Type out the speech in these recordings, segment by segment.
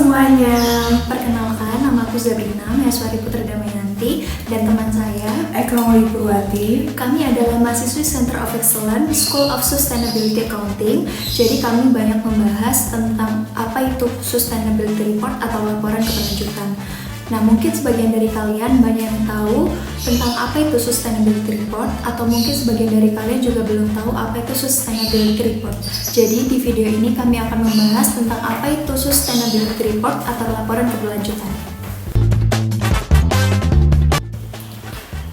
semuanya, perkenalkan nama aku Zabrina Maheswari Putra Damayanti dan teman saya Ekramoli Purwati. Kami adalah mahasiswi Center of Excellence School of Sustainability Accounting. Jadi kami banyak membahas tentang apa itu Sustainability Report atau laporan keberlanjutan. Nah, mungkin sebagian dari kalian banyak yang tahu tentang apa itu Sustainability Report, atau mungkin sebagian dari kalian juga belum tahu apa itu Sustainability Report. Jadi di video ini kami akan membahas tentang apa itu Sustainability Report atau laporan keberlanjutan.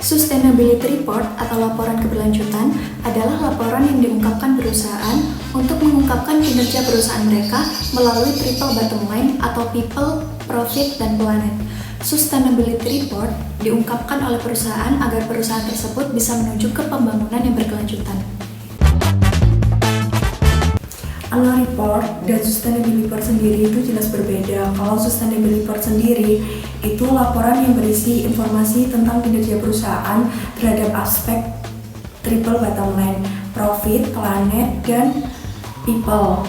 Sustainability Report atau laporan keberlanjutan adalah laporan yang diungkapkan perusahaan untuk mengungkapkan kinerja perusahaan mereka melalui triple bottom line atau people, profit, dan planet. Sustainability Report diungkapkan oleh perusahaan agar perusahaan tersebut bisa menuju ke pembangunan yang berkelanjutan. Annual Report dan Sustainability Report sendiri itu jelas berbeda. Kalau Sustainability Report sendiri itu laporan yang berisi informasi tentang kinerja perusahaan terhadap aspek triple bottom line, profit, planet, dan people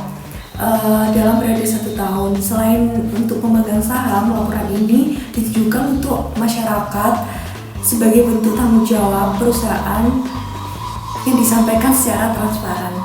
dalam periode 1 tahun. Selain untuk pemegang saham, laporan ini ditujukan untuk masyarakat sebagai bentuk tanggung jawab perusahaan yang disampaikan secara transparan.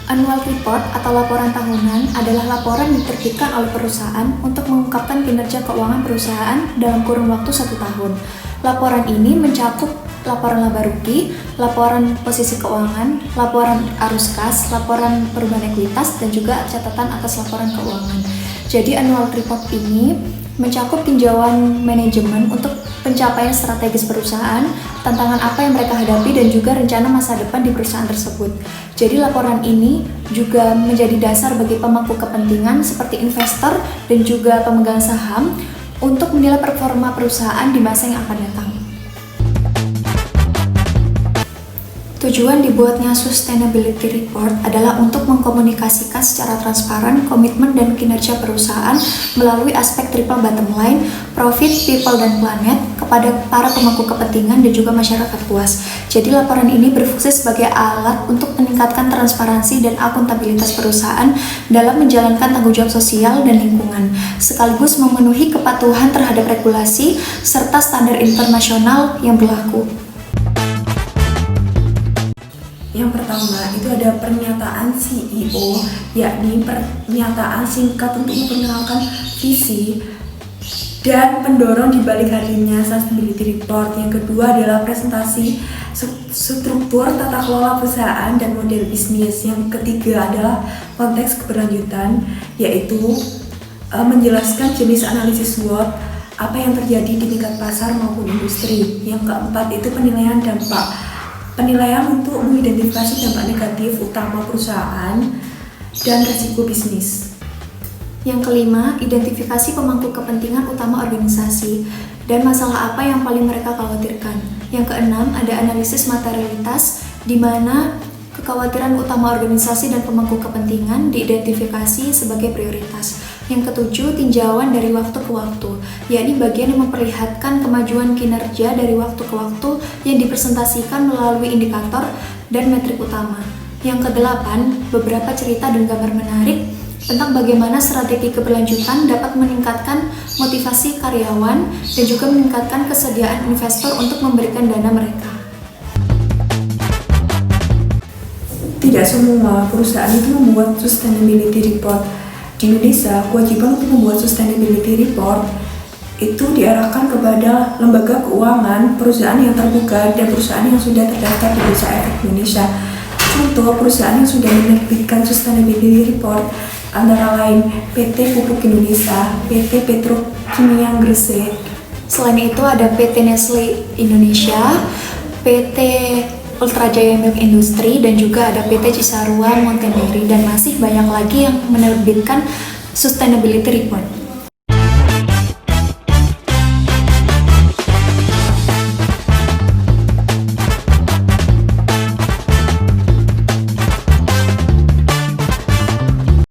Annual Report atau laporan tahunan adalah laporan yang diterbitkan oleh perusahaan untuk mengungkapkan kinerja keuangan perusahaan dalam kurun waktu 1 tahun. Laporan ini mencakup laporan laba rugi, laporan posisi keuangan, laporan arus kas, laporan perubahan ekuitas, dan juga catatan atas laporan keuangan. Jadi annual report ini mencakup tinjauan manajemen untuk pencapaian strategis perusahaan, tantangan apa yang mereka hadapi, dan juga rencana masa depan di perusahaan tersebut. Jadi laporan ini juga menjadi dasar bagi pemangku kepentingan seperti investor dan juga pemegang saham untuk menilai performa perusahaan di masa yang akan datang. Tujuan dibuatnya Sustainability Report adalah untuk mengkomunikasikan secara transparan komitmen dan kinerja perusahaan melalui aspek triple bottom line, profit, people, dan planet kepada para pemangku kepentingan dan juga masyarakat luas. Jadi laporan ini berfungsi sebagai alat untuk meningkatkan transparansi dan akuntabilitas perusahaan dalam menjalankan tanggung jawab sosial dan lingkungan, sekaligus memenuhi kepatuhan terhadap regulasi serta standar internasional yang berlaku. Yang pertama itu ada pernyataan CEO, yakni pernyataan singkat untuk memperkenalkan visi dan pendorong di balik hadirnya Sustainability Report. Yang kedua adalah presentasi struktur tata kelola perusahaan dan model bisnis. Yang ketiga adalah konteks keberlanjutan, yaitu menjelaskan jenis analisis SWOT, apa yang terjadi di tingkat pasar maupun industri. Yang keempat itu penilaian dampak. Penilaian untuk mengidentifikasi dampak negatif utama perusahaan dan risiko bisnis. Yang kelima, identifikasi pemangku kepentingan utama organisasi dan masalah apa yang paling mereka khawatirkan. Yang keenam, ada analisis materialitas di mana kekhawatiran utama organisasi dan pemangku kepentingan diidentifikasi sebagai prioritas. Yang ketujuh, tinjauan dari waktu ke waktu, yakni bagian yang memperlihatkan kemajuan kinerja dari waktu ke waktu yang dipresentasikan melalui indikator dan metrik utama. Yang kedelapan, beberapa cerita dan gambar menarik tentang bagaimana strategi keberlanjutan dapat meningkatkan motivasi karyawan dan juga meningkatkan kesediaan investor untuk memberikan dana mereka. Tidak semua perusahaan itu membuat Sustainability Report. Di Indonesia, kewajiban untuk membuat Sustainability Report itu diarahkan kepada lembaga keuangan, perusahaan yang terbuka, dan perusahaan yang sudah terdaftar di Bursa Efek Indonesia. Contoh perusahaan yang sudah menerbitkan Sustainability Report antara lain PT Pupuk Indonesia, PT Petrokimia Gresik. Selain itu ada PT Nestle Indonesia, PT Ultrajaya Milk Industry, dan juga ada PT Cisarua Montgomery, dan masih banyak lagi yang menerbitkan Sustainability Report.